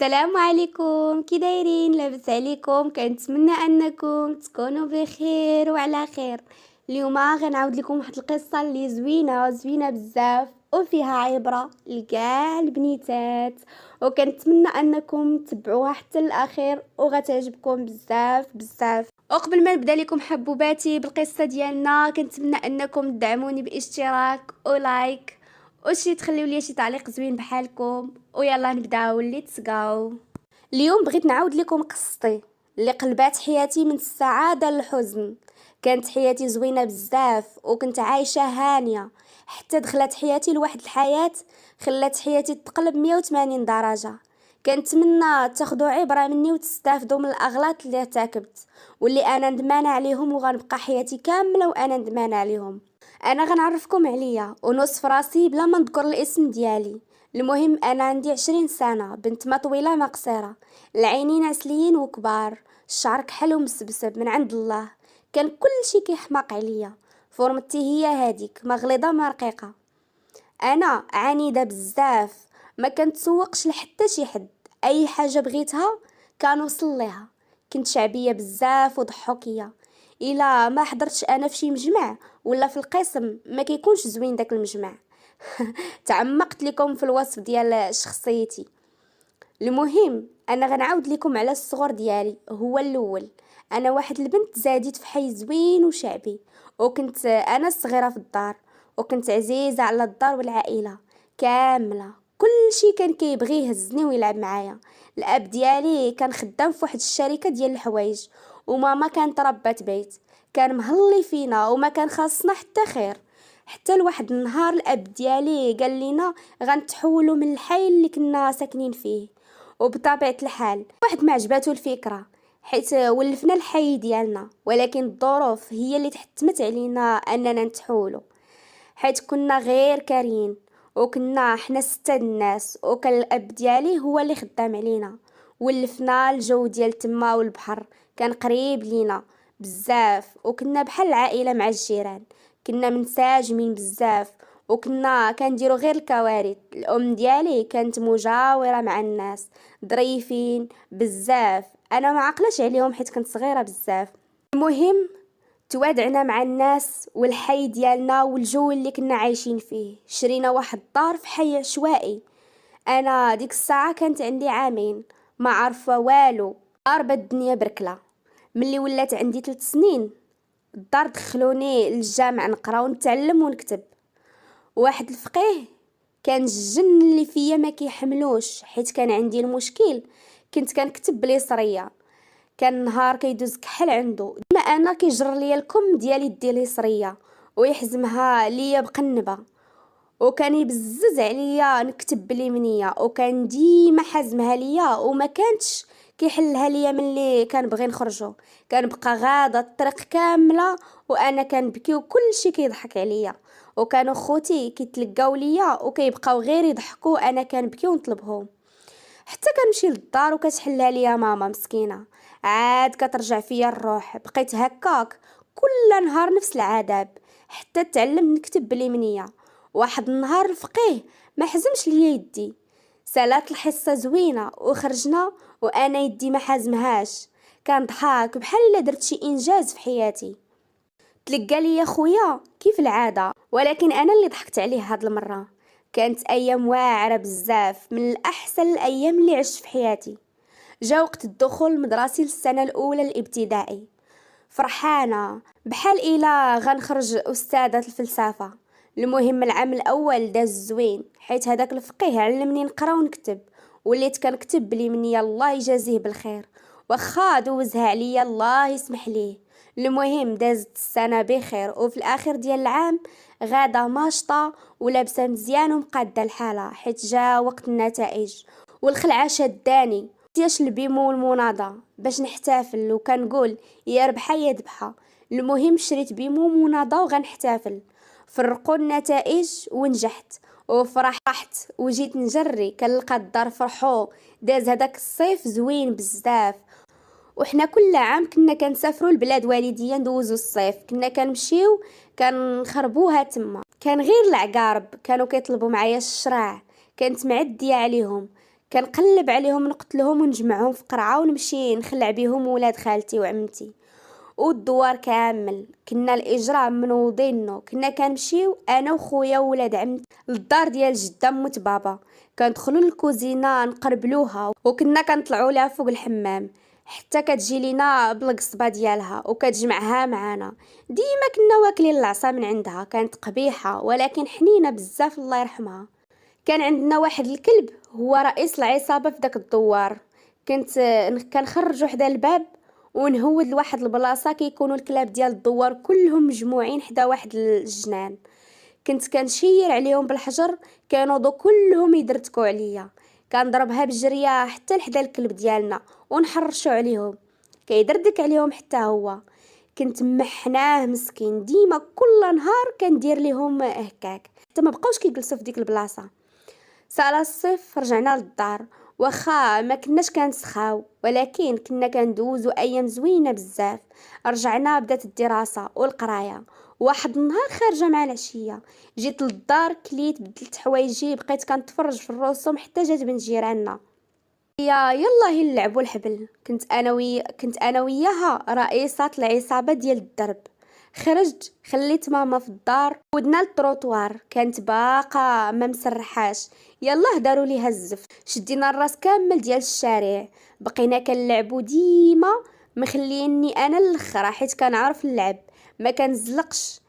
السلام عليكم، كي دايرين؟ لاباس عليكم؟ كنتمنى انكم تكونوا بخير وعلى خير. اليوم غنعاود لكم واحد القصه اللي زوينه بزاف وفيها عبره لكاع البنيتات، وكنتمنى انكم تتبعوها حتى الاخير وغتعجبكم بزاف. وقبل ما نبدا لكم حبوباتي بالقصه ديالنا، كنتمنى انكم تدعموني باشتراك ولايك وشي تخليو لي شي تعليق زوين بحالكم. ويلا نبداو. ليتس غو. اليوم بغيت نعاود لكم قصتي اللي قلبات حياتي من السعاده للحزن. كانت حياتي زوينه بزاف وكنت عايشه هانيه، حتى دخلت حياتي لواحد الحياه خلات حياتي تقلب 180 درجه. كنتمنى تاخدوا عبره مني وتستافدوا من الاغلاط اللي ارتكبت واللي انا ندمانه عليهم، وغنبقى حياتي كامله وانا ندمانه عليهم. انا غنعرفكم عليا ونوصف راسي بلا ما نذكر الاسم ديالي. المهم انا عندي 20 سنه، بنت ما طويله ما قصيره، العينين عسليين وكبار، الشعر كحل ومسبسب من عند الله. كان كل شي كيحماق عليا، فورمتي هي هاديك، ما غليظه ما رقيقه. انا عنيده بزاف، ما كنتسوقش لحتى شي حد، اي حاجه بغيتها كنوصل ليها. كنت شعبيه بزاف وضحوكيه. الا ما حضرتش انا في شي مجمع ولا في القسم ما كيكونش زوين داك المجمع. تعمقت لكم في الوصف ديال شخصيتي. المهم انا غنعاود لكم على الصغر ديالي. هو الاول، انا واحد البنت زاديت في حي زوين وشعبي، وكنت انا الصغيره في الدار، وكنت عزيزه على الدار والعائله كامله. كل شي كان كيبغي يهزني ويلعب معايا. الاب ديالي كان خدام في واحد الشركه ديال الحوايج، وماما كانت ربة بيت. كان مهلي فينا وما كان خاصنا حتى خير. حتى لواحد النهار الاب ديالي قال لنا غنتحولوا من الحي اللي كنا ساكنين فيه، وبطبيعة الحال واحد ما عجباتو الفكرة، حيت ولفنا الحي ديالنا، ولكن الظروف هي اللي تحتمت علينا اننا نتحولوا، حيت كنا غير كارين وكنا حنا 6 الناس، وكان الاب ديالي هو اللي خدام علينا. ولفنا الجو ديال تما والبحر كان قريب لينا بزاف، وكنا بحال العائله مع الجيران. كنا منسجمين بزاف وكنا كنديرو غير الكوارث. الام ديالي كانت مجاوره مع الناس ظريفين بزاف، انا ما عقلاش عليهم حيت كنت صغيره بزاف. المهم توادعنا مع الناس والحي ديالنا والجو اللي كنا عايشين فيه. شرينا واحد الدار في حي عشوائي. انا ديك الساعه كانت عندي عامين، ما عارفه والو، قاربه الدنيا بركله. ملي ولات عندي 3 سنين الدار دخلوني للجامع نقرا ونتعلم ونكتب. واحد الفقيه كان الجن اللي فيا ما كيحملوش، حيت كان عندي المشكل كنت كنكتب باليسريه. كان نهار كيدوز كحل عنده، ديما انا كيجر ليا الكم ديال يدي اليسريه ويحزمها ليا بقنبه، وكان يبزز عليا نكتب باليمنيه، وكان ديما حازمها ليا وما كانتش كيحلها ليا ملي كنبغي نخرجو. كنبقى غاده الطريق كامله وانا كنبكي وكل شي كيضحك عليا، وكانوا خوتي كيتلقاو ليا وكيبقاو غير يضحكوا، انا كنبكي ونطلبهم. حتى كنمشي للدار وكتحلها ليا ماما مسكينه، عاد كترجع فيا الروح. بقيت هكاك كل نهار نفس العذاب حتى تعلمت نكتب باليمنيه. واحد النهار الفقيه ما حزمش ليا يدي، سالات الحصه زوينه وخرجنا وانا يدي ما حازمهاش. كان ضحك بحال الا درت شي انجاز في حياتي. تلقى لي خويا كيف العاده، ولكن انا اللي ضحكت عليه هاد المره. كانت ايام واعره بزاف، من الاحسن الايام اللي عشت في حياتي. جا وقت الدخول المدرسي للسنه الاولى الابتدائي، فرحانه بحال الا غنخرج استاذه الفلسفه. المهم العام الاول داز زوين، حيت هداك الفقيه علمني نقرا ونكتب، وليت كنكتب باليمنيه الله يجازيه بالخير، واخا دوزها عليا الله يسمح ليه. المهم دازت السنه بخير، وفي الاخر ديال العام غاده ماشطه ولابسه مزيان ومقاده الحاله، حيت جا وقت النتائج والخلعه شداني. دياش البيمو والمناضة باش نحتفل، وكنقول يا ربحة يا ذبحة. المهم شريت بيمو ومناضة وغنحتفل. فرقوا النتائج ونجحت وفرحت وجيت نجري كنلقى الدار فرحو. داز هداك الصيف زوين بزاف، وحنا كل عام كنا كنسافروا لبلاد والديا ندوزو الصيف. كنا كنمشيو كنخربوها تما، كان غير العقارب كانوا كيطلبوا معايا الشراع، كانت معديه عليهم. كنقلب عليهم نقتلهم ونجمعهم في قرعه ونمشي نخلع بيهم ولاد خالتي وعمتي. والدوار كامل كنا الاجراء منوضينو، كنا كنمشيو انا وخويا وولاد عمتي للدار ديال جده موت بابا، كندخلوا للكوزينه نقربلوها وكنا كنطلعوا لها فوق الحمام حتى كتجي لينا بالقصبه ديالها وكتجمعها معانا. ديما كنا واكلين العصا من عندها، كانت قبيحه ولكن حنينه بزاف الله يرحمها. كان عندنا واحد الكلب هو رئيس العصابه في داك الدوار. كنت كنخرج وحده الباب ونهود لواحد البلاصه كيكونوا الكلاب ديال الدوار كلهم مجموعين حدا واحد الجنان. كنت كنشير عليهم بالحجر، كانوا كلهم يدرتكوا عليا. كنضربها بالجريه حتى لحدا الكلب ديالنا ونحرشوا عليهم، كيدردك عليهم حتى هو. كنت محناه مسكين، ديما كل نهار كندير ليهم هكاك حتى ما بقاوش كيجلسوا في ديك البلاصه. سالا الصيف رجعنا للدار، واخا ما كناش كنسخاو ولكن كنا كندوزو ايام زوينه بزاف. رجعنا بدات الدراسه والقرايه. واحد النهار خارجه مع العشيه جيت للدار، كليت بدلت حوايجي، بقيت كنتفرج في الرسوم حتى جات بنت جيراننا. يلا هي نلعبوا الحبل. كنت انا وياها رئيسة العصابه ديال الدرب. خرجت خليت ماما في الدار، ودنا التروطوار كانت باقا ما مسرحاش. يلا داروا ليها الزف، شدينا الراس كامل ديال الشارع، بقينا كنلعبوا ديما مخليني انا الاخر حيت كنعرف اللعب ما كنزلقش.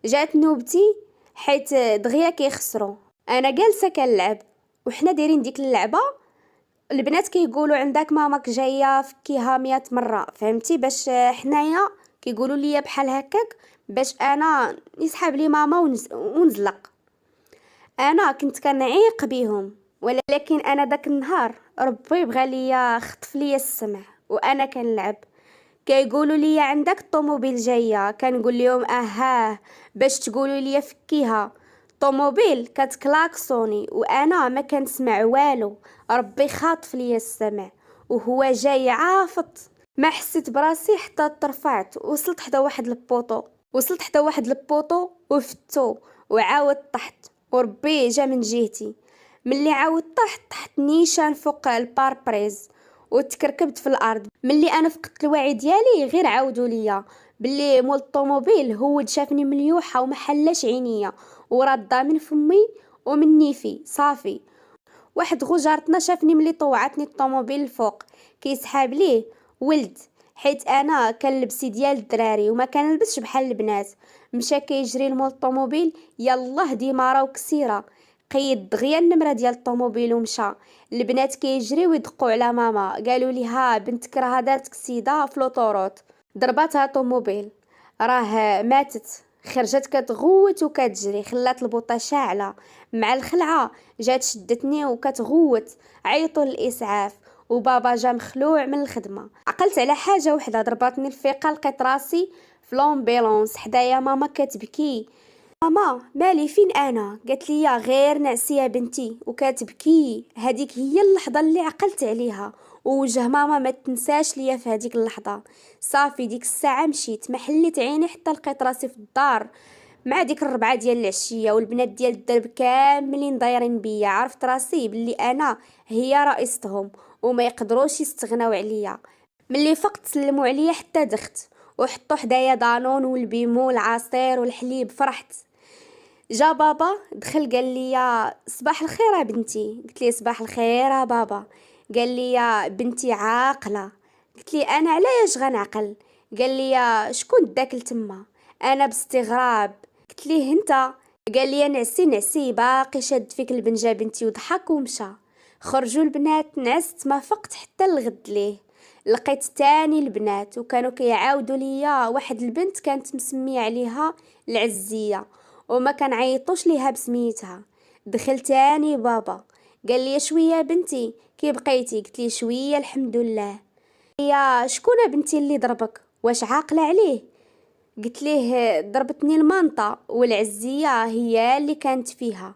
جات نوبتي حيت دغيا كيخسروا، انا جالسه كنلعب وحنا دايرين ديك اللعبه. البنات كيقولوا عندك ماماك جايه فكيها 100 مره، فهمتي؟ باش حنايا كيقولوا لي بحال هكاك باش انا نسحب لي ماما ونزلق. انا كنت كنعيق بيهم، ولكن انا داك النهار ربي بغى ليا خطف ليا السمع وانا كنلعب. كيقولوا لي عندك الطوموبيل جايه، كنقول لهم اها باش تقولوا لي فكيها. طوموبيل كتكلاكسوني وانا ما كنسمع والو، ربي خاطف ليا السمع وهو جاي عافط. ما حسيت براسي حتى ترفعت، وصلت حتى واحد البوطو وفتو وعاود طحت، وربي جا من جهتي. ملي عاود طحت نيشان فوق الباربريز وتكركبت في الارض. ملي انا فقدت الوعي ديالي غير عاودوا ليا باللي مول الطوموبيل هو شافني مليوحه وما حلاش عينيا ورده من فمي ومن نيفي صافي. واحد غجارتنا شافني ملي طوعتني الطوموبيل الفوق كيسحاب ليه ولد، حيت انا كنلبس ديال الدراري وما كنلبسش بحال البنات. مشى كيجري لمول الطوموبيل، يالله ديما وكسيره، قيد دغيا النمره ديال الطوموبيل ومشى. البنات كيجريو ويدقوا على ماما، قالوا لي ها بنتك راه دارت كسيده في لوطوروط، ضرباتها طوموبيل راه ماتت. خرجت كتغوت وكتجري، خلات البوطه شاعله مع الخلعه، جات شدتني وكتغوت. عيطوا للاسعاف وبابا جا مخلوع من الخدمه. عقلت على حاجه وحده، ضرباتني الفيقه، لقيت راسي في لومبيلونس حدايا ماما كتبكي. ماما مالي فين انا؟ قالت لي غير نعسيه بنتي وكتبكي. هذيك هي اللحظه اللي عقلت عليها، ووجه ماما ما تنساش ليا في هذيك اللحظه. صافي ديك الساعه مشيت ما حليت عيني حتى لقيت راسي في الدار مع ديك الربعه ديال العشيه والبنات ديال الدرب كاملين دايرين بيا. عرفت راسي بلي انا هي رئيستهم وما يقدروش يستغناو عليا. ملي فقت سلموا عليا حتى دخت وحطوا حدايا دانون والبيمو والعصير والحليب. فرحت. جا بابا دخل قال لي صباح الخير يا بنتي. قلت لي صباح الخير يا بابا. قال لي بنتي عاقله. قلت لي انا علاش غنعقل؟ قال لي شكون داك لتما؟ انا باستغراب قلت ليه انت. قال لي نعسي باقي شاد فيك البنجه بنتي، وضحك ومشى. خرجوا البنات، نعست ما فقت حتى الغد ليه. لقيت تاني البنات وكانوا كيعاودوا ليا واحد البنت كانت مسميه عليها العزيه وما كنعيطوش ليها بسميتها. دخل تاني بابا قال لي شويه بنتي كي بقيتي؟ قلت لي شويه الحمد لله. يا شكون بنتي اللي ضربك؟ واش عاقله عليه؟ قلت ليه ضربتني المنطه والعزيه هي اللي كانت فيها.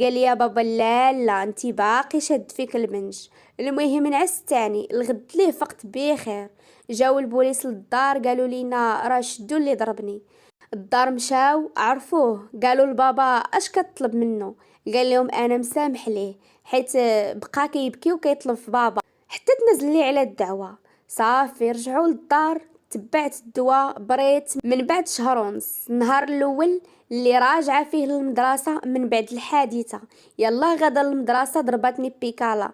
قال لي يا بابا لا انتي باقي شد فيك البنج. المهم نعس تاني الغد ليه فقت بخير. جاو البوليس للدار قالوا لينا راه شدوا اللي ضربني. الدار مشاو عرفوه، قالوا لبابا اش كتطلب منه؟ قال لهم انا مسامح ليه حيت بقى كيبكي وكيطلب في بابا حتى تنزل لي على الدعوه. صافي رجعوا للدار، تبعت الدواء بريت. من بعد شهر ونص، النهار الاول اللي راجعه فيه للمدرسه من بعد الحادثه، يلا غدا للمدرسه ضربتني بيكالا.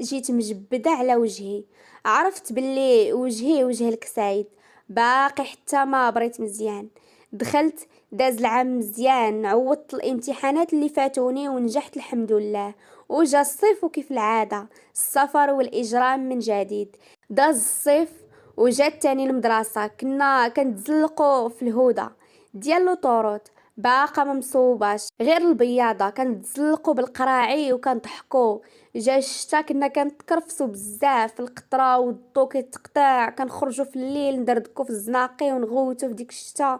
جيت مجبده على وجهي، عرفت باللي وجهي وجه الكسايد. باقي حتى ما بريت مزيان. دخلت، داز العام مزيان، عوضت الامتحانات اللي فاتوني ونجحت الحمد لله. وجا الصيف وكيف العادة السفر والإجرام من جديد. داز الصيف وجات تاني المدرسة، كنا كنتزلقوا في الهدى ديال لوطوروت، باقا ما مصوباش غير البياضة، كنتزلقوا بالقراعي وكنضحكوا. جا الشتا كنا كنتكرفسوا بزاف، القطرة والضو كيتقطع، كنخرجوا في الليل ندردكوا في الزناقي ونغوتوا في ديك الشتا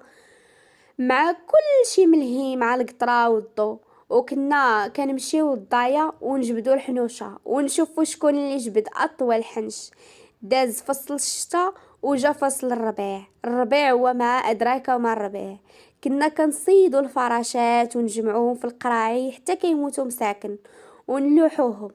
مع كل شي ملهي مع القطرة والضو. وكنا كنمشيو للضايا ونجبدو الحنوشة ونشوفو شكون اللي جبد اطول حنش. داز فصل الشتاء وجا فصل الربيع هو ما ادراك وما الربيع. كنا كنصيدو الفراشات ونجمعوهم في القراعي حتى كيموتوا مساكن ونلوحوهم.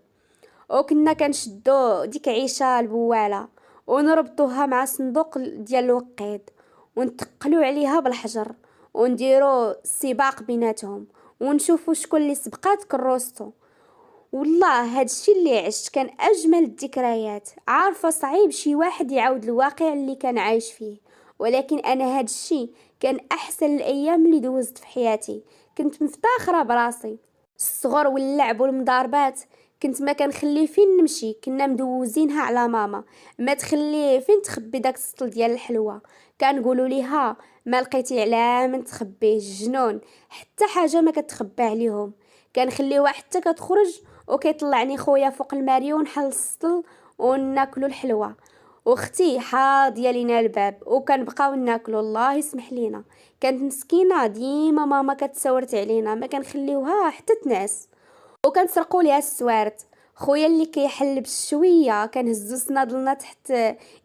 وكنا كنشدو ديك عيشة البوالة ونربطوها مع صندوق ديال الوقيد ونتقلو عليها بالحجر ونديرو سباق بيناتهم ونشوفو شكون اللي سبقات كروستو. والله هادشي اللي عشت كان اجمل الذكريات. عارفه صعيب شي واحد يعاود الواقع اللي كان عايش فيه، ولكن انا هادشي كان احسن الايام اللي دوزت في حياتي. كنت مفتخره براسي. الصغر واللعب والمضاربات كنت ما كنخلي فين نمشي، كنا مدوزينها على ماما ما تخلي فين تخبي داك السطل ديال الحلوى. كنقولوا ليها ما لقيتي على من تخبيه الجنون، حتى حاجه ما كتخبى عليهم. كنخليوها حتى كتخرج وكيطلعني خويا فوق الماريون حل السطل وناكلوا الحلوى، واختي حاضيه لينا الباب وكنبقاو ناكلوا. الله يسمح لينا، كانت مسكينه ديما ماما كتسورت علينا، ما كنخليوها حتى تنعس. وكنسرقوا ليها السوارت. خويا اللي كيحل بالشويه كنهزو صنادلنا تحت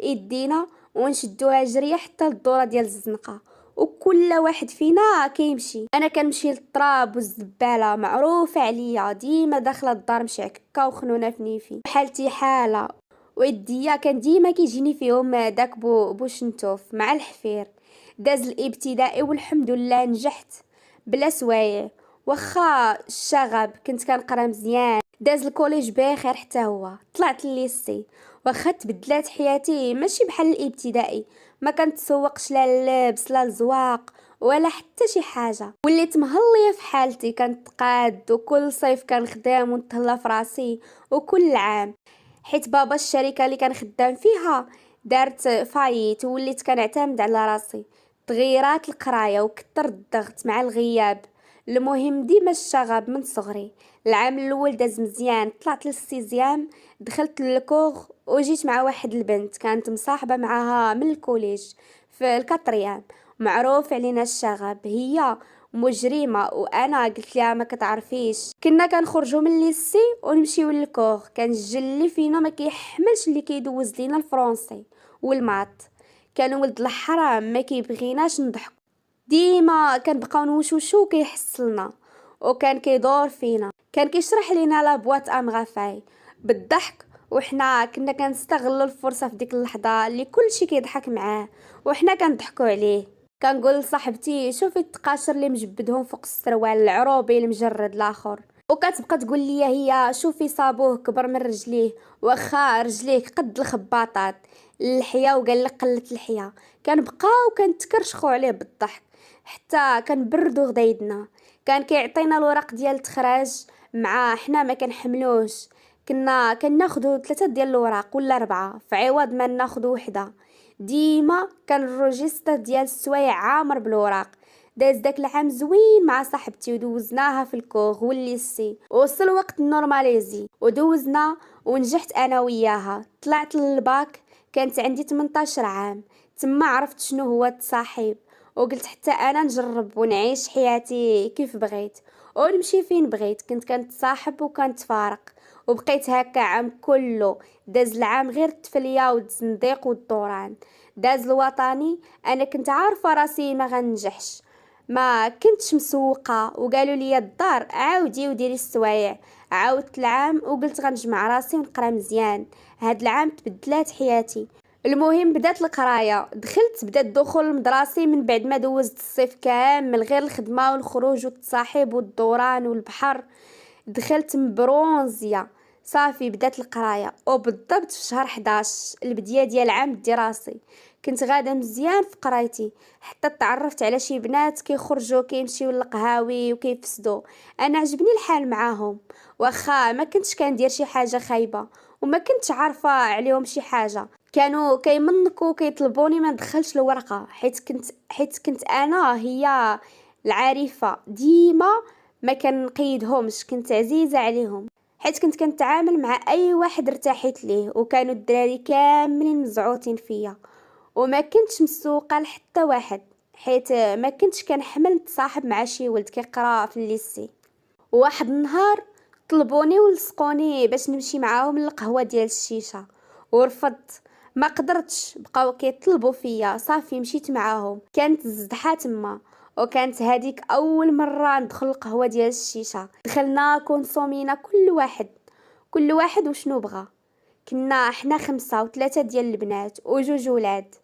ايدينا ونشدوها جريه حتى للدوره ديال الزنقه، وكل واحد فينا كيمشي. انا كنمشي للتراب والزباله، معروفه عليا ديما داخله الدار مشعككه وخنونه في نيفي حالتي حاله. ويديا كان ديما كيجيني فيهم داك بوشنتوف مع الحفير. داز الابتدائي والحمد لله نجحت بلا سوايع، واخا الشغب كنت كنقرا مزيان. داز الكوليج بخير حتى هو، طلعت الليسي واخا تبدلات حياتي ماشي بحال الابتدائي. ما كنتسوقش لا اللبس لا الزواق ولا حتى شي حاجه، وليت مهليه في حالتي. كنتقاد وكل صيف كنخدم ونتهلا في راسي، وكل عام حيت بابا الشركه اللي كان خدام فيها دارت فايت وليت كنعتمد على راسي. تغيرات القرايه وكتر الضغط مع الغياب. المهم ديما الشغب من صغري. العام الاول داز مزيان، طلعت للسيزيام، دخلت للكوغ وجيت مع واحد البنت كانت مصاحبه معاها من الكوليج في الكاتريام. معروف علينا الشغب، هي مجرمه وانا قلت لها ما كتعرفيش. كنا كنخرجوا من الليسي ونمشيو للكوغ، كان الجل فينا ما كيحملش اللي كيدوز لينا الفرنسي والمات. كان ولد الحرام ما كيبغيناش نضحك، ديما كنبقاو نوشوشو كيحصلنا وكان كيدور فينا، كان كيشرح لينا لا بواط امغافاي بالضحك. وحنا كنا كنستغلوا الفرصه في ديك اللحظه اللي كلشي كيضحك معاه وحنا كنضحكوا عليه. كنقول لصاحبتي شوفي التقاشر اللي مجبدهم فوق السروال العروبي المجرد الاخر، وكتبقى تقول لي هي شوفي صابوه كبر من رجليه واخا رجليه قد الخباطات. اللحيه وقال لك قلت اللحيه. كنبقاو كنتكرشخوا عليه بالضحك حتى كنبردو غدايدنا. كان كيعطينا الورق ديال التخراج مع حنا ما كنحملوش، كنا كناخدو 3 ديال الوراق ولا 4 في عوض ما ناخدو وحده. ديما كان الروجيستر ديال السوايع عامر بالوراق. داز داك العام زوين مع صاحبتي ودوزناها في الكوغ والليسي. وصل وقت النورماليزي ودوزنا ونجحت انا وياها. طلعت للباك كانت عندي 18 عام، تما عرفت شنو هو التصاحب، وقلت حتى انا نجرب ونعيش حياتي كيف بغيت ونمشي فين بغيت. كنت كنتصاحب وكنتفارق وبقيت هكا عام كله. داز العام غير التفليه والزنديق والدوران. داز الوطني انا كنت عارفه راسي ما غنجحش، ما كنتش مسوقه، وقالوا لي الدار عاودي وديري السوايع عاودت العام وقلت غنجمع راسي ونقرا مزيان. هاد العام تبدلات حياتي. المهم بدات القرايه، بدات الدخول المدرسي من بعد ما دوزت الصيف كامل غير الخدمه والخروج والتصاحب والدوران والبحر. دخلت مبرونزيه. صافي بدات القرايه وبالضبط في شهر 11 البدايه ديال العام الدراسي. كنت غاده مزيان في قرايتي، حتى تعرفت على شي بنات كيخرجوا كيمشيو للقهاوي وكيفسدوا. انا عجبني الحال معاهم، واخا ما كنتش كندير شي حاجه خايبه وما كنتش عارفه عليهم شي حاجه. كانوا كيمنكوا كيطلبوني ما ندخلش الورقه حيت كنت انا هي العارفه ديما. ما كنقيدهمش، كنت عزيزه عليهم حيت كنت كنتعامل مع اي واحد ارتحيت ليه، وكانوا الدراري كاملين مزعوطين فيا وما كنتش مسوقه لحتى واحد، حيت ما كنتش كنحمل نتصاحب مع شي ولد كيقرا في الليسي. واحد النهار طلبوني ولصقوني باش نمشي معاهم للقهوه ديال الشيشه، ورفضت. ما قدرتش، بقاو كيطلبوا فيا. صافي مشيت معاهم. كانت الزدحه تما، وكانت هذيك اول مره ندخل القهوه ديال الشيشه. دخلنا كونسومينا كل واحد وشنو بغى. كنا حنا 5 و3 ديال البنات وجوج ولاد.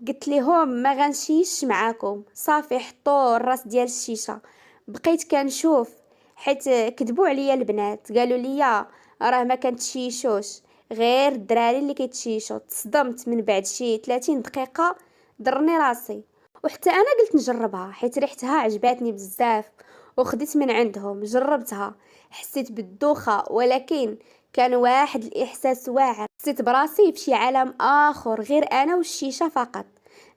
قلت لهم ما غنشيش معاكم. صافي حطوا الراس ديال الشيشه. بقيت كنشوف، حيت كذبوا عليا البنات، قالوا لي راه ما كنتشيشوش، غير الدراري اللي كيتشيشوا. تصدمت. من بعد شي 30 دقيقه ضرني راسي، وحتى انا قلت نجربها حيت ريحتها عجباتني بزاف. وخديت من عندهم جربتها، حسيت بالدوخه، ولكن كان واحد الاحساس واعر. حسيت براسي في شي عالم اخر غير انا والشيشه فقط.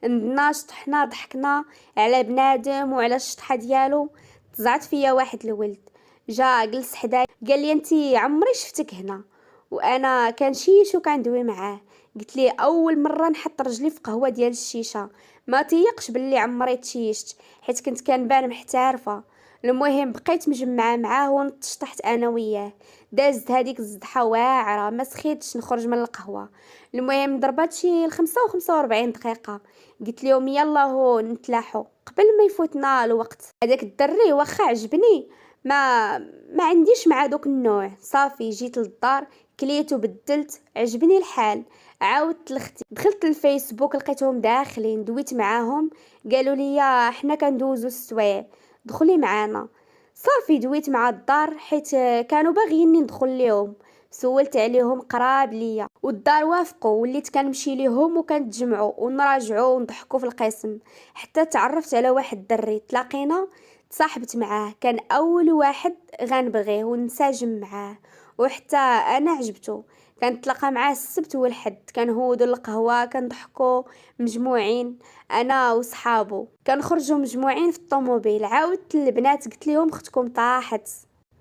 ندنا شطحنا ضحكنا على بنادم وعلى الشطحه ديالو. تزعت فيا واحد الولد، جا جلس حدايا، قال لي انتي عمري شفتك هنا. وانا كنشيش وكندوي معاه. قلت لي اول مره نحط رجلي في قهوه ديال الشيشه. ما تيقش باللي عمري تشيشت، حيت كنت كنبان محترفه. المهم بقيت مجمعه معاه ونتشطحت انا وياه. دازت هذيك الزدحه واعره، ما سخيتش نخرج من القهوه. المهم ضربات شي 45 دقيقه. قلت لهم يلا هو نتلاحوا قبل ما يفوتنا الوقت. هذاك الدري واخا عجبني، ما عنديش مع دوك النوع. صافي جيت للدار، كليت وبدلت، عجبني الحال. عاودت لختي، دخلت الفيسبوك لقيتهم داخلين، دويت معاهم. قالوا لي حنا كندوزو السوايع، دخلي معانا. صافي دويت مع الدار حيت كانوا باغيين ندخل ليهم. سولت عليهم قراب ليا والدار وافقوا، وليت كنمشي ليهم وكنتجمعوا ونراجعوا ونضحكوا في القسم. حتى تعرفت على واحد دري، تلاقينا، تصاحبت معاه. كان اول واحد غنبغيه ونساجم معاه، وحتى انا عجبته. كنتلاقى معاه السبت والحد، كنهودوا القهوه كنضحكوا مجموعين انا وصحابو. كنخرجوا مجموعين في الطوموبيل. عاودت للبنات قلت لهم اختكم طاحت.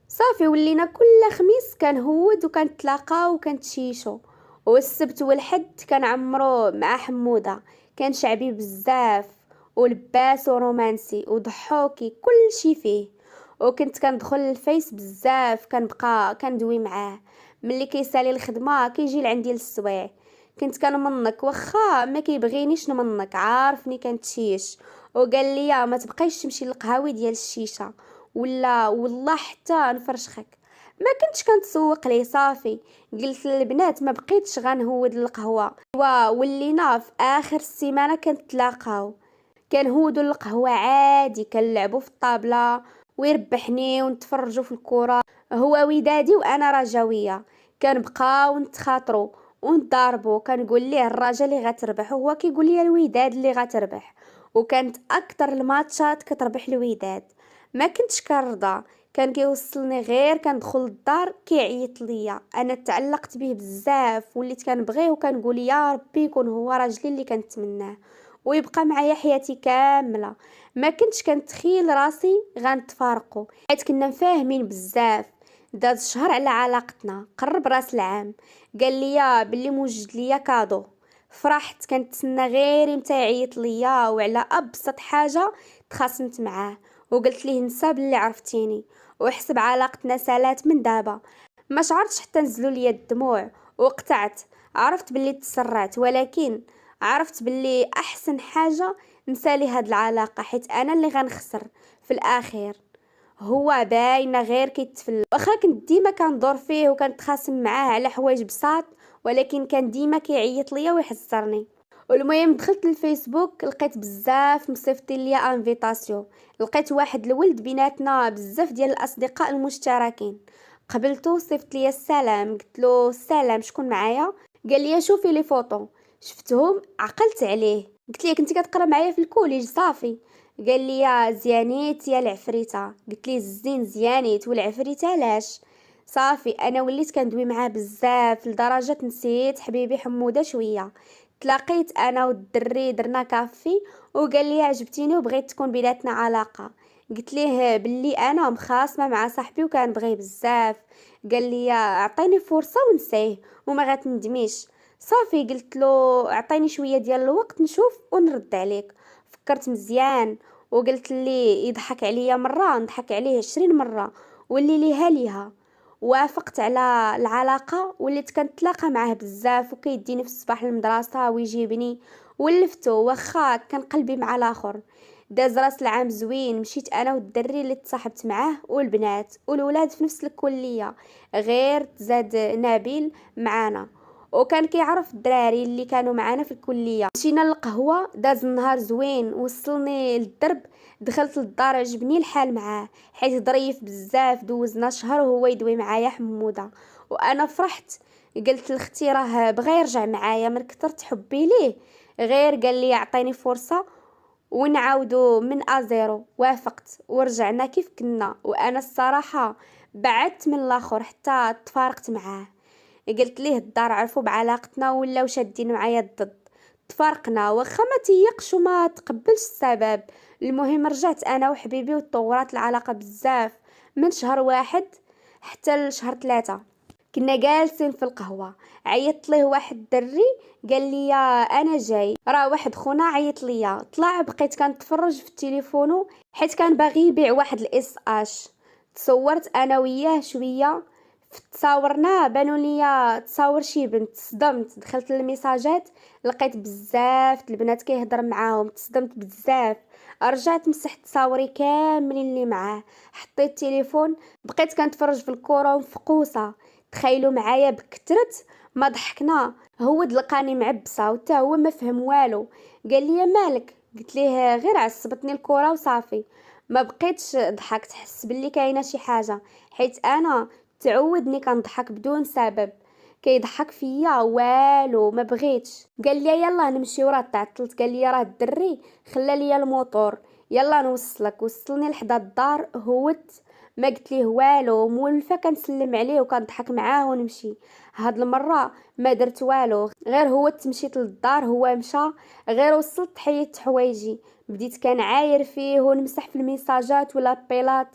صافي ولينا كل خميس كنهود وكنتلاقاو وكنتشيشو. والسبت والحد كنعمرو مع حموده. كان شعبي بزاف ولباس ورومانسي وضحوكي كل شي فيه. وكنت كندخل الفيس بزاف، كنبقى كندوي معاه. ملي كيسالي الخدمه كيجي لعندي للسوايع. كنت كنمنك واخا ما كيبغينيش نمنك، عارفني كنتشيش. وقال لي ما تبقيش تمشي للقهاوي ديال الشيشه، ولا والله حتى نفرشخك. ما كنتش كنتسوق ليه. صافي قلت للبنات ما بقيتش غنهود القهوه. ولينا في اخر السيمانه كنتلاقاو، كنهودوا القهوه عادي، كنلعبوا في الطابله ويربحني ونتفرجوا في الكره. هو ودادي وانا رجاويه. كنبقاو نتخاطروا ونضاربوا. كنقول ليه الرجا اللي غتربح وهو كيقول لي الوداد اللي غتربح. وكانت اكثر الماتشات كتربح الوداد. ما كنتش كنرضى. كان كيوصلني غير كندخل الدار كيعيط ليا. انا تعلقت به بزاف، وليت كنبغيه وكنقول يا ربي يكون هو راجلي اللي كنتمناه ويبقى معايا حياتي كامله. ما كنتش كنتخيل راسي غنتفارقوا، حيت كنا مفاهمين بزاف. داز شهر على علاقتنا، قرب راس العام. قال لي باللي موجد ليا كادو. فرحت، كنتسنى غير امتى يعيط ليا، وعلى ابسط حاجه تخاصمت معاه وقلت ليه نسى باللي عرفتيني وحسب علاقتنا سالات من دابا. ما شعرتش حتى نزلوا لي الدموع وقطعت. عرفت باللي تسرعت، ولكن عرفت باللي احسن حاجه نسالي هاد العلاقه، حيت انا اللي غنخسر في الاخير. هو باينه غير كيتفل. واخا كنت ديما كندور فيه وكنتخاصم معاه على حوايج بساط، ولكن كان ديما كيعيط ليا ويحذرني. والمهم دخلت للفيسبوك، لقيت بزاف مصيفطين ليا انفيتاسيون. لقيت واحد الولد بيناتنا بزاف ديال الاصدقاء المشتركين. قبلته صيفط ليا السلام، قلت له السلام شكون معايا؟ قال لي شوفي لي فوطو. شفتهم عقلت عليه، قلت ليه كنتي كتقرا معايا في الكوليج صافي؟ قال لي يا زيانيت يا العفريته. قلت ليه الزين زيانيت والعفريته علاش؟ صافي انا وليت كندوي معاه بزاف لدرجه نسيت حبيبي حموده شويه. تلاقيت انا والدري درنا كافي، وقال لي عجبتيني وبغيت تكون بيناتنا علاقه. قلت ليه باللي انا مخاصمه مع صاحبي وكنبغيه بزاف. قال لي اعطيني فرصه ونسيه وما غتندميش. صافي قلت له اعطيني شويه ديال الوقت نشوف ونرد عليك. فكرت مزيان وقلت لي يضحك عليا مره نضحك عليه 20 مره، واللي ليها ليها. وافقت على العلاقه، وليت كنتلاقى معاه بزاف وكيديني في الصباح المدرسه ويجيبني. ولفتو واخا كان قلبي مع الاخر. داز راس العام زوين، مشيت انا والدري اللي تصاحبت معاه والبنات والولاد في نفس الكليه، غير زاد نبيل معانا. وكان كيعرف الدراري اللي كانوا معانا في الكليه. مشينا للقهوه، داز النهار زوين، وصلني للدرب. دخلت للدار، عجبني الحال معاه حيت ظريف بزاف. دوزنا شهر وهو يدوي معايا حموده، وانا فرحت. قلت لختي راه بغى يرجع معايا من كثرت حبي ليه. غير قال لي يعطيني فرصه ونعاودو من ازيرو. وافقت ورجعنا كيف كنا. وانا الصراحه بعدت من الاخر حتى تفارقت معاه. قلت ليه الدار عرفوا بعلاقتنا ولاو شادين معايا الضد. تفارقنا واخا ما تيقش وما تقبلش السبب. المهم رجعت انا وحبيبي وتطورات العلاقه بزاف، من شهر واحد حتى لشهر 3. كنا جالسين في القهوه، عيط ليه واحد الدري. قال لي انا جاي، راه واحد خونا عيط ليا. طلع بقيت كنتفرج في التليفونو حيت كان باغي يبيع واحد الاس اش. تصورت انا وياه شويه، تصاورنا بانوا ليا تصاور شي بنت. صدمت، دخلت للميساجات لقيت بزاف البنات كيهضر معاهم. تصدمت بزاف. رجعت مسحت تصاوري كاملين اللي معاه، حطيت التليفون، بقيت كنتفرج في الكره ومفقوسه. تخيلوا معايا بكترت ما ضحكنا. هو دلقاني معبسه وتا هو ما فهم والو. قال لي مالك؟ قلت ليه غير عصبتني الكره وصافي. ما بقيتش ضحكت، حس باللي كاينه شي حاجه، حيت انا تعودني كنضحك بدون سبب. كيضحك فيا والو ما بغيتش. قال لي يلا نمشي، وراه تعطلت. قال لي راه الدري خلى لي الموتور، يلا نوصلك. وصلني لحدا الدار، هوت ما قلت ليه والو، مولفه كنسلم عليه وكنضحك معاه ونمشي. هاد المره ما درت والو، غير هوت مشيت للدار، هو مشى. غير وصلت حيدت حوايجي، بديت كنعاير فيه ونمسح في الميساجات ولا بيلات.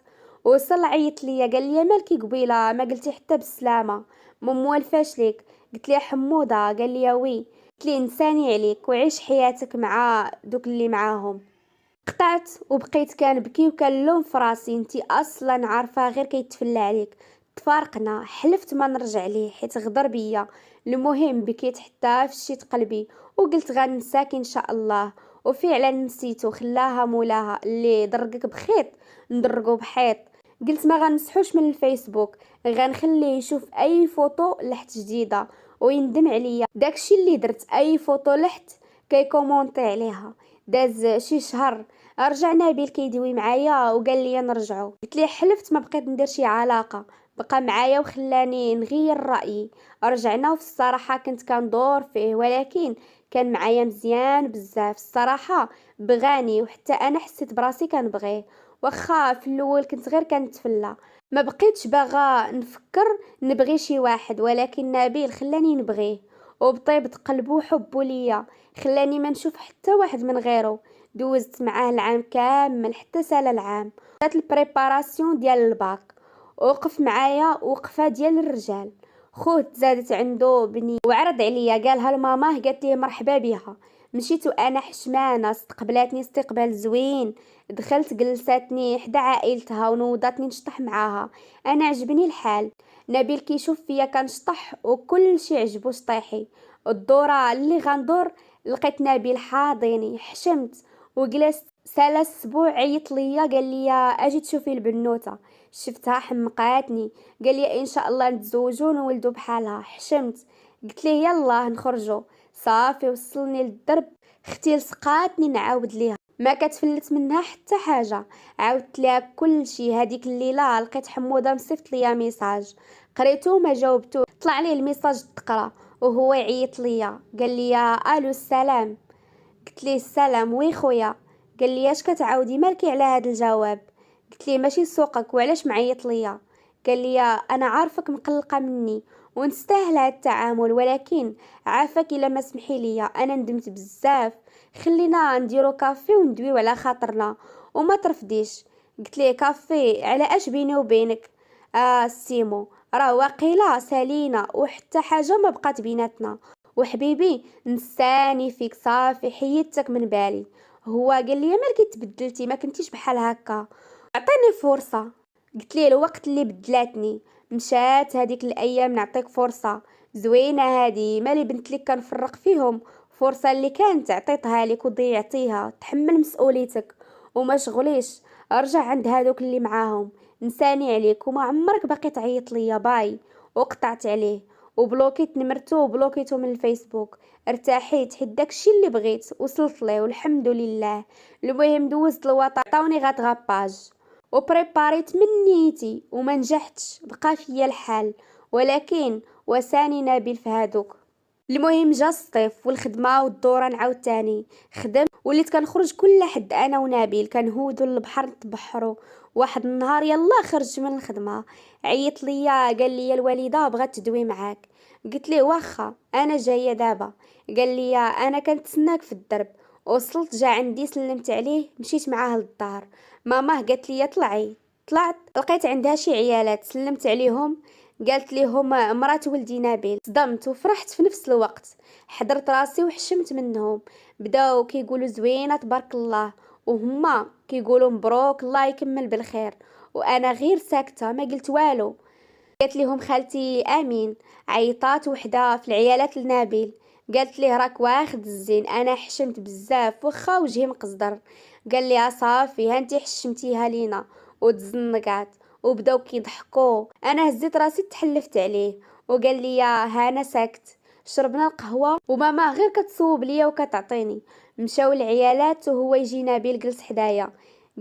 وصل عيط ليا قال لي مالكي قبيله ما قلتي حتى بالسلامه، ما موالفاش ليك. قلت لي حموده. قال لي وي. قلت لي نساني عليك وعيش حياتك مع دوك اللي معاهم. قطعت وبقيت كنبكي وكنلوم في راسي، انتي اصلا عارفه غير كيتفلى عليك. تفارقنا، حلفت ما نرجع ليه حيت غدر بيا. المهم بكيت حتى فشيت قلبي وقلت غنساك ان شاء الله. وفعلا نسيتو، خلاها مولاها اللي درقك بخيط ندرقو بحيط. قلت ما غنمسحوش من الفيسبوك، غنخليه يشوف اي فوتو لحت جديده ويندم عليا. داكشي اللي درت، اي فوتو لحت كيكومونتي عليها. داز شي شهر، رجع نبيل كيدوي معايا وقال لي نرجعو. قلت ليه حلفت ما بقيت ندير شي علاقه. بقى معايا وخلاني نغير رايي. رجعنا، وفي الصراحه كنت كندور فيه، ولكن كان معايا مزيان بزاف الصراحه. بغاني وحتى انا حسيت براسي كنبغيه. واخا في الاول كنت غير كنتفلى، ما بقيتش باغا نفكر نبغي شي واحد، ولكن نبيل خلاني نبغيه. وبطيبة قلبه وحبه ليا خلاني ما نشوف حتى واحد من غيره. دوزت معاه العام كامل حتى سال العام. بدات البريباراسيون ديال الباك، وقف معايا وقفه ديال الرجال. خوه تزادت عنده بني وعرض عليا، قالها لماماه، قالت لي مرحبا بها. مشيت وانا حشمانه، استقبلاتني استقبال زوين. دخلت جلساتني حدا عائلتها ونوضاتني نشطح معاها. انا عجبني الحال. نبيل كيشوف فيا كنشطح وكل شي عجبو شطيحي. الدوره اللي غندور لقيت نبيل حاضيني، حشمت وجلست سالا السبوع عيط ليا قال لي اجي تشوفي البنوته. شفتها حمقاتني. قال لي ان شاء الله نتزوجوا ونولدوا بحالها. حشمت. قلت ليه يلا نخرجوا. صافي وصلني للدرب. اختي لصقاتني نعاود ليها ما كتفلت منها حتى حاجه. عاودت ليها كل شيء. هذيك الليله لقيت حموده مصيفط ليا ميساج قريته ما جاوبته. طلع ليه الميساج تقرا وهو يعيط ليا قال لي الو السلام. قلت ليه السلام وي خويا. قال لي اش كتعاودي مالكي على هذا الجواب. قلت ليه ماشي سوقك وعلاش معيط ليا. قال لي انا عارفك مقلقه مني ونستاهل هذا التعامل ولكن عافاك الا ما سمحي ليا انا ندمت بزاف. خلينا نديرو كافي وندويو على خاطرنا وما ترفديش. قلت ليه كافي على اش بيني وبينك. سيمو راه واقيلا سالينا وحتى حاجه ما بقات بيناتنا وحبيبي نساني فيك صافي حيدتك من بالي. هو قال لي مالكي تبدلتي ما كنتيش بحال هكا. عطيني فرصة. قلت ليه الوقت اللي بدلاتني مشات هذيك الايام نعطيك فرصة زوينة. هذه مالي بنت لك كنفرق فيهم. فرصة اللي كانت عطيتها لك وضيعتيها تحمل مسؤوليتك وما شغليش. ارجع عند هادوك اللي معاهم. نساني عليك وما عمرك باقي تعيط ليا باي. وقطعت عليه وبلوكيت نمرته وبلوكيته من الفيسبوك. ارتاحيت حيت داكشي اللي بغيت وصلت ليه والحمد لله. المهم دوزت الوطن عطاوني غاباج وبريباريت من نيتي وما نجحتش بقى فيا الحال. ولكن وساني نبيل في هادوك. المهم جا الصيف والخدمه والدوران عاوتاني خدم وليت كنخرج كل حد انا ونبيل كنهودو للبحر نتبحروا. واحد النهار يلا خرج من الخدمه عيط ليا قال لي الوالده بغات تدوي معاك. قلت ليه واخا انا جايه دابا. قال لي انا كنتسناك في الدرب. وصلت جا عندي سلمت عليه مشيت معاه للدار. ماما قالت لي طلعي. طلعت لقيت عندها شي عيالات سلمت عليهم. قالت ليهم مرات ولدي نبيل. صدمت وفرحت في نفس الوقت. حضرت راسي وحشمت منهم. بداو كيقولوا زوينه تبارك الله وهما كيقولوا مبروك الله يكمل بالخير. وانا غير ساكته ما قلت والو. قالت لهم خالتي امين. عيطات وحده في العيالات لنبيل. قالت ليه راك واخد الزين. انا حشمت بزاف واخا وجهي مقصدر. قال لي صافي هانتي حشمتيها لينا وتزنقات. وبداو كيضحكوا. انا هزيت راسي تحلفت عليه وقال لي هانا ساكت. شربنا القهوه وماما غير كتصوب ليا وكتعطيني. مشاو العيالات وهو يجي نبيل جلس حدايا.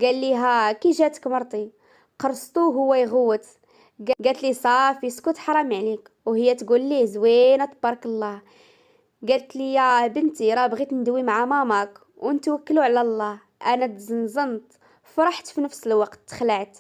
قال لي ها كي جاتك مرتي. قرصتو وهو يغوت. قالت لي صافي اسكت حرام عليك وهي تقول لي زوينه تبارك الله. قالت لي يا بنتي راه بغيت ندوي مع ماماك ونتوكلوا على الله. انا تزنزنت فرحت في نفس الوقت خلعت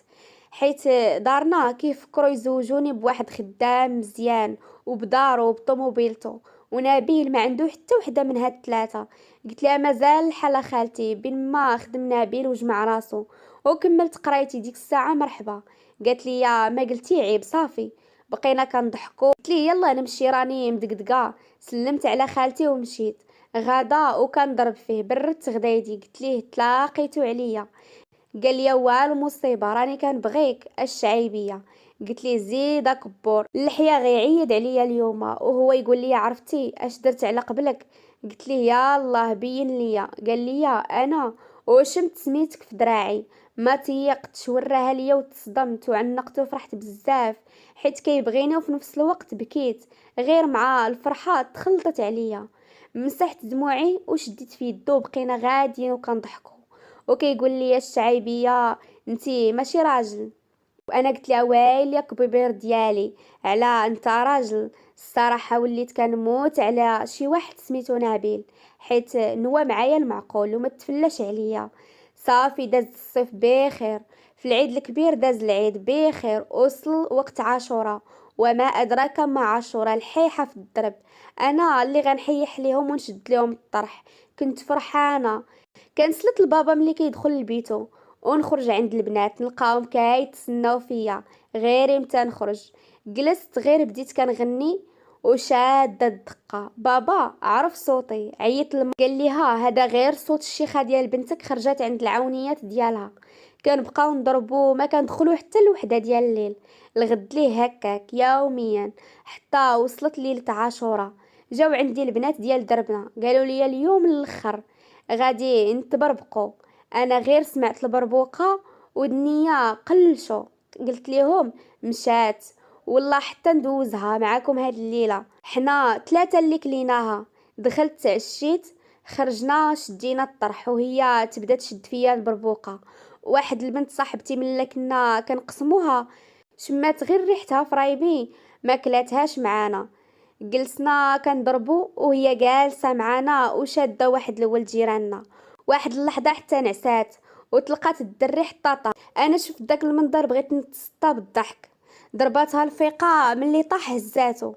حيت دارنا كيفكروا يزوجوني بواحد خدام مزيان وبدارو وبطوموبيلتو. ونبيل ما عنده حتى وحده من هاد الثلاثه. قلت لها مازال الحال خالتي بين ما خدم نبيل وجمع راسو وكملت قرايتي ديك الساعه مرحبا. قالت لي يا ما قلتي عيب صافي. بقينا كنضحكوا. قلت لي يلا نمشي راني مدقدقه. سلمت على خالتي ومشيت. غدا وكنضرب فيه بردت غدايدي. قلت ليه تلاقيتو عليا. قال لي والو مصيبه راني كنبغيك الشعيبيه. قلت ليه زيد كبور اللحيه غيعيد عليا اليوم وهو يقول لي عرفتي اش درت على قبلك. قلت ليه يا الله بين ليا. قال لي انا وشمت سميتك في دراعي. ما تيقتش وراها ليا وتصدمت وعنقت وفرحت بزاف حيت كيبغيني وفي نفس الوقت بكيت غير مع الفرحه تخلطت عليا. مسحت دموعي وشديت في يدو بقينا غاديين وكنضحكوا. وكيقول لي الشعيبيه انتي ماشي راجل. وانا قلت لها ويلي يا كبيبير ديالي على انت راجل. الصراحه وليت كنموت على شي واحد سميتو نبيل حيت نوا معايا المعقول وما تفلاش عليا. صافي داز الصيف بخير. في العيد الكبير داز العيد بخير. وصل وقت عاشوراء وما ادراك ما عاشوراء الحيحه في الدرب. انا اللي غنحيح ليهم ونشد ليهم الطرح. كنت فرحانه. كنسلت البابا ملي كيدخل لبيتو ونخرج عند البنات نلقاهم كيتسناو فيا غير امتى نخرج. جلست غير بديت كنغني وشاده الدقه. بابا عرف صوتي عيط قال لي هذا غير صوت الشيخه ديال بنتك خرجت عند العونيات ديالها. كنبقاو نضربو ما كندخلو حتى الوحده ديال الليل. الغد ليه هكاك يوميا حتى وصلت ليله عاشوراء. جاو عندي البنات ديال دربنا قالوا لي اليوم الاخر غادي نتبربقوا. انا غير سمعت البربوقه ودنيا قلشوا. قلت ليهم مشات، والله حتى ندوزها معاكم هاد الليله، حنا ثلاثه اللي كليناها. دخلت تعشيت، خرجنا شدينا الطرح وهي تبدا تشد فيا البربوقه. واحد البنت صاحبتي ملي كنا كنقسموها شمات غير ريحتها في رايبي، ما كلاتهاش معانا. جلسنا كنضربو وهي جالسه معانا وشاده واحد الولد جيراننا. واحد اللحظه حتى نعسات وطلقات الدري حتى طاح. انا شفت داك المنظر بغيت نتسطى بالضحك. ضرباتها الفيقه ملي طاح هزاتو،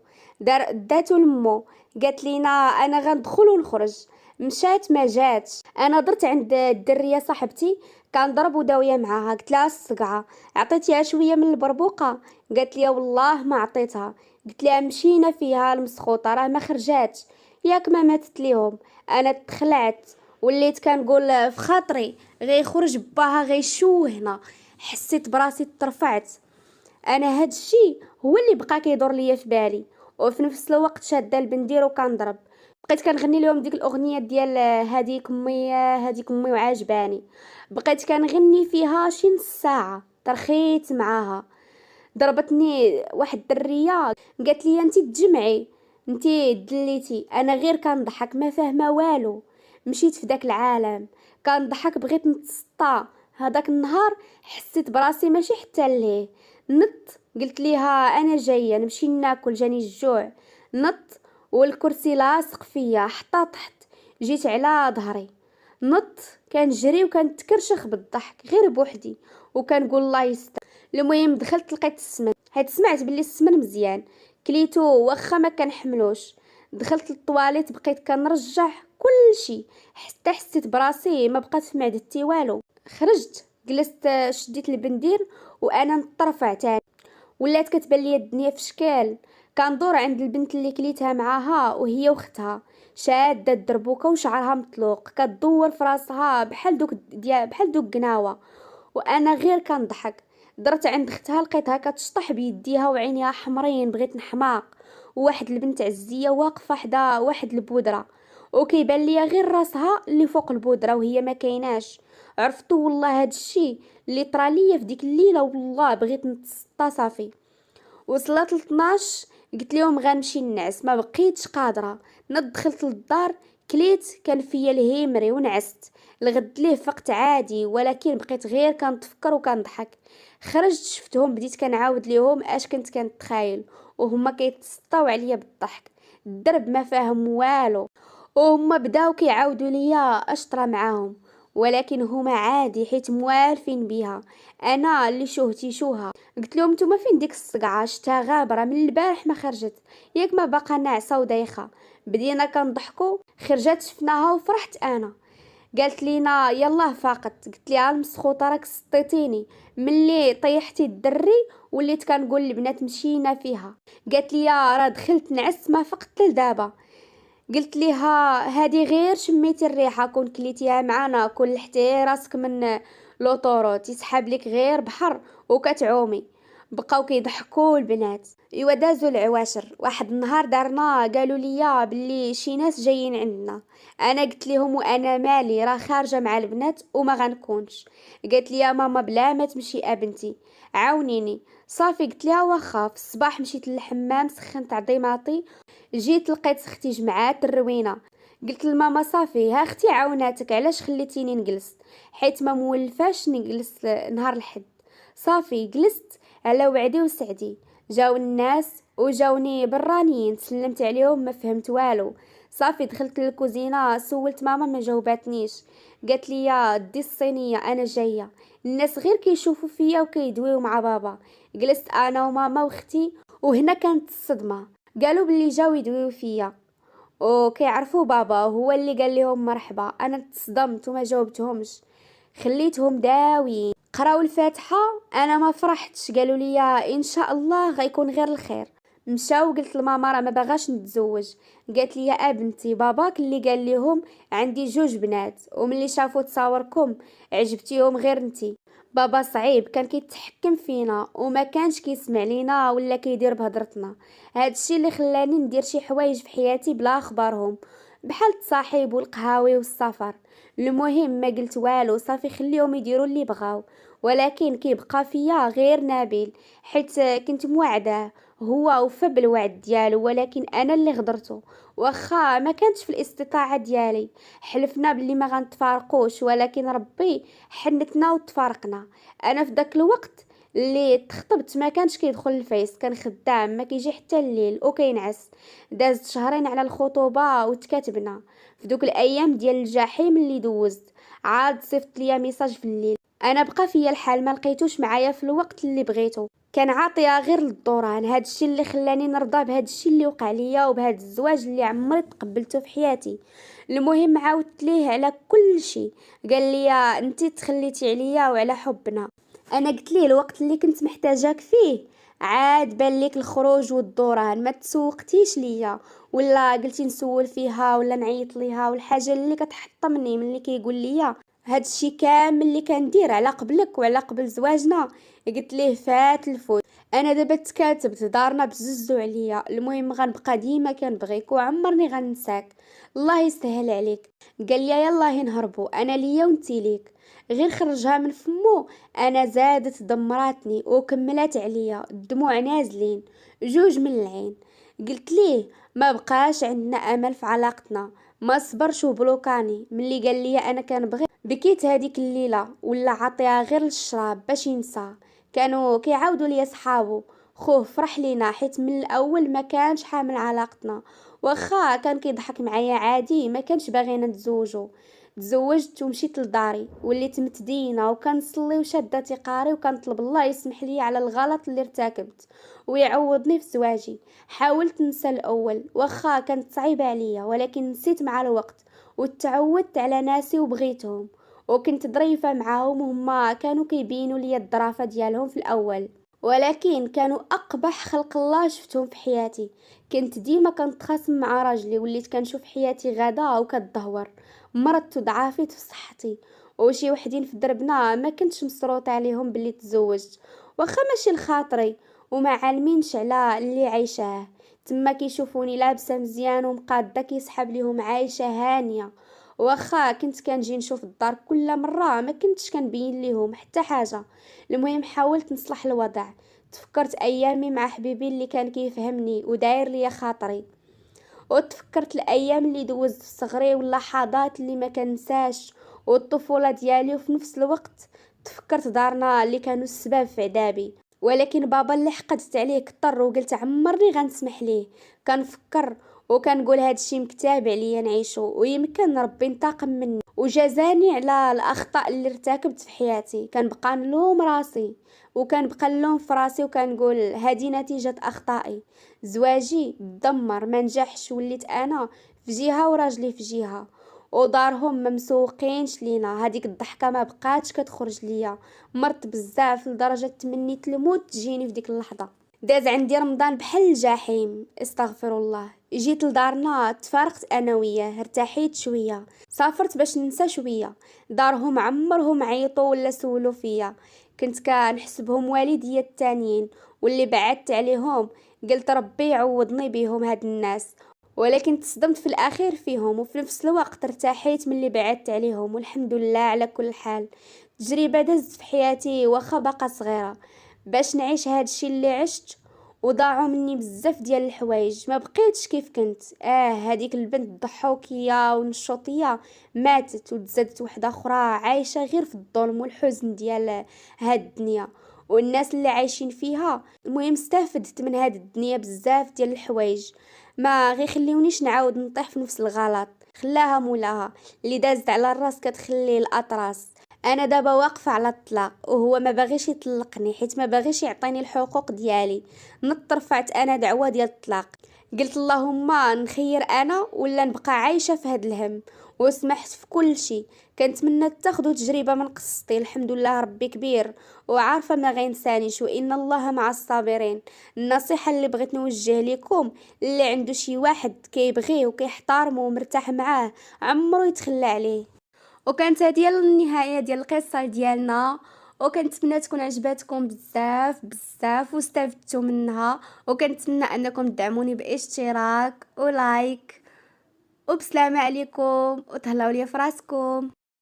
داتو لمو، قالت لينا انا غندخل ونخرج. مشات ما جاتش. انا درت عند الدريه صاحبتي كنضرب وداويه معاها، قلت لها الصقعه عطيتيها شويه من البربوقه؟ قالت لي والله ما عطيتها. قلت لها مشينا فيها المسخوطه راه ما خرجاتش، ياك ما ماتت ليهم. انا تخلعت، وليت كنقول في خاطري غيخرج باها غيشوهنا. حسيت براسي ترفعت. انا هاد الشي هو اللي بقى كيدور ليا في بالي، وفي نفس الوقت شاده البندير وكنضرب. بقيت كنغني لهم ديك الاغنيه ديال هاديك امي هاديك امي وعاجباني. بقيت كنغني فيها شي نص ساعه، ترخيت معاها. ضربتني واحد الدريه قالت لي انت تجمعي، انت دليتي. انا غير كنضحك ما فاهمه والو. مشيت في داك العالم كنضحك، بغيت نتسطى. هذاك النهار حسيت براسي ماشي حتى ليه. نط قلت ليها انا جايه نمشي ناكل، جاني الجوع. نط والكرسي لاصق فيا حتى تحت. جيت على ظهري، نط كنجري وكنتكرشخ بالضحك غير بوحدي، وكنقول الله يستر. المهم دخلت لقيت السمن، حيت سمعت باللي السمن مزيان كليتو واخا ما كنحملوش. دخلت للطواليت بقيت كنرجع كل شيء حتى حسيت براسي ما بقات في معدتي والو. خرجت جلست، شديت البندير وانا نطرفع تاني. ولات كتبان لي الدنيا في شكال. كندور عند البنت اللي كليتها معاها وهي وختها شاده الدربوكه وشعرها مطلوق كتدور في راسها بحال دوك قناوه، وانا غير كنضحك. درت عند اختها لقيتها كتشطح بيديها وعينيها حمرين، بغيت نحماق. وواحد البنت عزيه واقفه حدا واحد البودره، وكيبان ليا غير راسها اللي فوق البودره وهي ما كايناش. عرفتو والله هاد الشي اللي طرا ليا في ديك الليله، والله بغيت نتسطى صافي. وصلت ل 12 قلت لهم غنمشي ننعس، ما بقيتش قادره. دخلت للدار، كليت كان فيا الهيمري ونعست. الغد ليه فقت عادي، ولكن بقيت غير كنتفكر وكنضحك. خرجت شفتهم، بديت كنعاود ليهم اش كنت كنتخايل، وهما كيتسطاو عليا بالضحك. الدرب ما فاهم والو، وهما بداو كيعاودوا ليا اش طرا معاهم، ولكن هما عادي حيت موالفين بيها. انا اللي شوهتي شوها. قلت لهم نتوما فين ديك الصقعه؟ شتها غابره من البارح ما خرجت، ياك ما باقا ناعسه ودايخه. بدينا كنضحكوا، خرجت شفناها وفرحت انا. قالت لينا يلاه فاقت. قلت ليها المسخوطه راك سطيتيني ملي طيحتي الدري، وليت كنقول البنات مشينا فيها. قالت لي راه دخلت نعس ما فقت لدابا. قلت ليها هادي غير شميتي الريحه، كون كليتيها معانا كون لحتي راسك من لوطوروت يسحب لك غير بحر وكتعومي. بقاو كيضحكوا البنات. ايوا دازوا العواشر. واحد النهار دارنا قالوا لي باللي شي ناس جايين عندنا. انا قلت لهم وانا مالي، راه خارجه مع البنات وما غنكونش. قالت لي ماما بلا ما تمشي ابنتي، عاونيني. صافي قلت لها واخا. في الصباح مشيت للحمام سخنت عظيماتي، جيت لقيت اختي جمعات الروينه. قلت لماما صافي ها اختي عاوناتك، علاش خليتيني نجلس؟ حيت ما مولفاش نجلس نهار الحد. صافي جلست على وعدي وسعدي. جاو الناس وجاوني برانيين، سلمت عليهم ما فهمت والو. صافي دخلت للكوزينه، سولت ماما ما جاوباتنيش. قالت لي دي الصينيه انا جايه. الناس غير كيشوفوا فيا وكيدويو مع بابا. جلست انا وماما واختي، وهنا كانت الصدمه. قالوا باللي جاو يدويو فيا وكيعرفوا بابا هو اللي قال لهم مرحبا. انا تصدمت وما جاوبتهمش، خليتهم داويين. قراو الفاتحه، انا ما فرحتش. قالوا لي ان شاء الله غيكون غير الخير. مشاو. قلت لماما راه ما باغاش نتزوج. قالت لي بنتي باباك اللي قال لهم عندي جوج بنات، وملي شافوا تصاوركم عجبتيهم غير انتي. بابا صعيب، كان كيتحكم فينا وما كانش كيسمع لينا ولا كيدير بهضرتنا. هادشي اللي خلاني ندير شي حوايج في حياتي بلا اخبارهم. بحال التصاحب والقهاوي والسفر. المهم ما قلت والو، صافي خليهم يديروا اللي بغاو. ولكن كيبقى فيا غير نبيل، حيت كنت موعده. هو وفى بالوعد ديالو، ولكن انا اللي غدرته. واخا ما كانتش في الاستطاعه ديالي. حلفنا باللي ما غنتفارقوش، ولكن ربي حنتنا وتفارقنا. انا في داك الوقت اللي تخطبت ما كانش كيدخل الفيس، كان خدام ما كيجي حتى الليل وكينعس. دازت شهرين على الخطوبه وتكاتبنا. في دوك الايام ديال الجحيم اللي دوزت، عاد صيفط ليا ميساج في الليل. انا بقى فيا الحال، ما لقيتوش معايا في الوقت اللي بغيتو. كان عاطيه غير للدوران. هادشي اللي خلاني نرضى بهادشي اللي وقع ليا وبهاد الزواج اللي عمري تقبلته في حياتي. المهم عاودت ليه على كل شيء. قال لي انت تخليتي عليا وعلى حبنا. انا قلت ليه الوقت اللي كنت محتاجاك فيه عاد بان ليك الخروج والدوران، ما تسوقتيش ليا ولا قلتي نسول فيها ولا نعيط ليها. والحاجه اللي كتحطمني من اللي كيقول ليا هاد الشي كامل اللي كندير على قبلك وعلى قبل زواجنا، قلت ليه فات الفوت. انا دابا تكاتبت، دارنا بززو عليا. المهم غنبقى ديما كنبغيك وعمرني غننساك. الله يسهل عليك. قال لي يلا نهربوا، انا ليا وانتي ليك. غير خرجها من فمو انا زادت دمراتني وكملات عليا، الدموع نازلين جوج من العين. قلت ليه ما بقاش عندنا امل في علاقتنا. ما صبرش وبلوكاني ملي قال لي انا كنبغي. بكيت هذيك الليله ولا عطيها غير للشراب باش ينسى. كانوا كيعاودوا لي صحابو خوه فرح لينا حيت من الاول ما كانش حامل علاقتنا. واخا كان كيضحك معايا عادي، ما كانش باغينا نتزوجوا. تزوجت ومشيت لداري، وليت متدينه وكنصلي وشاده تقاري وكنطلب الله يسمح لي على الغلط اللي ارتكبت ويعوضني في زواجي. حاولت ننسى الاول واخا كانت صعيبه عليا، ولكن نسيت مع الوقت وتعودت على ناسي وبغيتهم. وكنت ظريفه معاهم وهما كانوا كيبينوا لي الظرافه ديالهم في الاول، ولكن كانوا اقبح خلق الله شفتهم في حياتي. كنت ديما كنتخاصم مع راجلي، وليت كنشوف حياتي غدا وكتدهور. مرضت وضعافيت في صحتي. وشي وحدين في دربنا ما كنتش مسروط عليهم باللي تزوجت، واخا ماشي لخاطري وما عالمينش على اللي عايشاه. تما كيشوفوني لابسه مزيان ومقاده كيسحب ليهم عايشه هانيه. واخا كنت كنجي نشوف الدار كل مره ما كنتش كنبين ليهم حتى حاجه. المهم حاولت نصلح الوضع. تفكرت ايامي مع حبيبي اللي كان كيفهمني وداير ليا خاطري. وتفكرت الايام اللي دوزت في صغري واللحظات اللي ما كنساش والطفوله ديالي. وفي نفس الوقت تفكرت دارنا اللي كانوا السبب في عذابي. ولكن بابا اللي حقدت عليه كتر وقلت عمرني غنسمح ليه. كنفكر وكنقول هادشي مكتاب عليا نعيشو، ويمكن ربي انتقم مني وجازاني على الاخطاء اللي ارتكبت في حياتي. كنبقى نلوم راسي وكنبقى نلوم في راسي وكنقول هذه نتيجة اخطائي. زواجي دمر، ما نجحش، وليت انا في جهة وراجلي في جهة، ودارهم ما مسوقينش لينا. هذيك الضحكة ما بقاتش كتخرج ليا. مرت بزاف لدرجة تمنيت الموت تجيني في ديك اللحظة. داز عندي رمضان بحال الجحيم، استغفر الله. جيت لدارنا تفارقت انا وياه، ارتحيت شويه، سافرت باش ننسى شويه. دارهم عمرهم عيطوا ولا سولوا فيا. كنت كنحسبهم والديا التانيين، واللي بعدت عليهم قلت ربي يعوضني بيهم هاد الناس. ولكن تصدمت في الاخير فيهم، وفي نفس الوقت ارتحيت من اللي بعدت عليهم، والحمد لله على كل حال. تجربة دزت في حياتي واخا باقا صغيرة باش نعيش هادشي اللي عشت. وضاعوا مني بزاف ديال الحوايج، ما بقيتش كيف كنت. هذيك البنت الضحوكيه والنشوطيه ماتت وتزادت وحده اخرى عايشه غير في الظلم والحزن ديال هاد الدنيا والناس اللي عايشين فيها. المهم استفدت من هاد الدنيا بزاف ديال الحوايج ما غير خليونيش نعاود نطيح في نفس الغلط. خلاها مولاها، اللي دازت على الراس كتخلي الاطراس. انا دابا واقفه على الطلاق، وهو ما باغيش يطلقني حيت ما باغيش يعطيني الحقوق ديالي. نط رفعت انا دعوه ديال الطلاق. قلت اللهم نخير انا ولا نبقى عايشه في هاد الهم. وسمحت في كل شيء. كنتمنى تاخذوا تجربه من قصتي. الحمد لله ربي كبير وعارفه ما غينسانيش، وان الله مع الصابرين. النصيحه اللي بغيت نوجه لكم، اللي عنده شي واحد كيبغيه وكيحترمه ومرتاح معاه عمرو يتخلى عليه. وكانت هذه هي النهايه ديال القصه ديالنا، وكنتمنى تكون عجباتكم بزاف بزاف واستفدتوا منها. وكنتمنى انكم تدعموني باشتراك ولايك وبسلامة عليكم وتهلاو ليا فراسكم.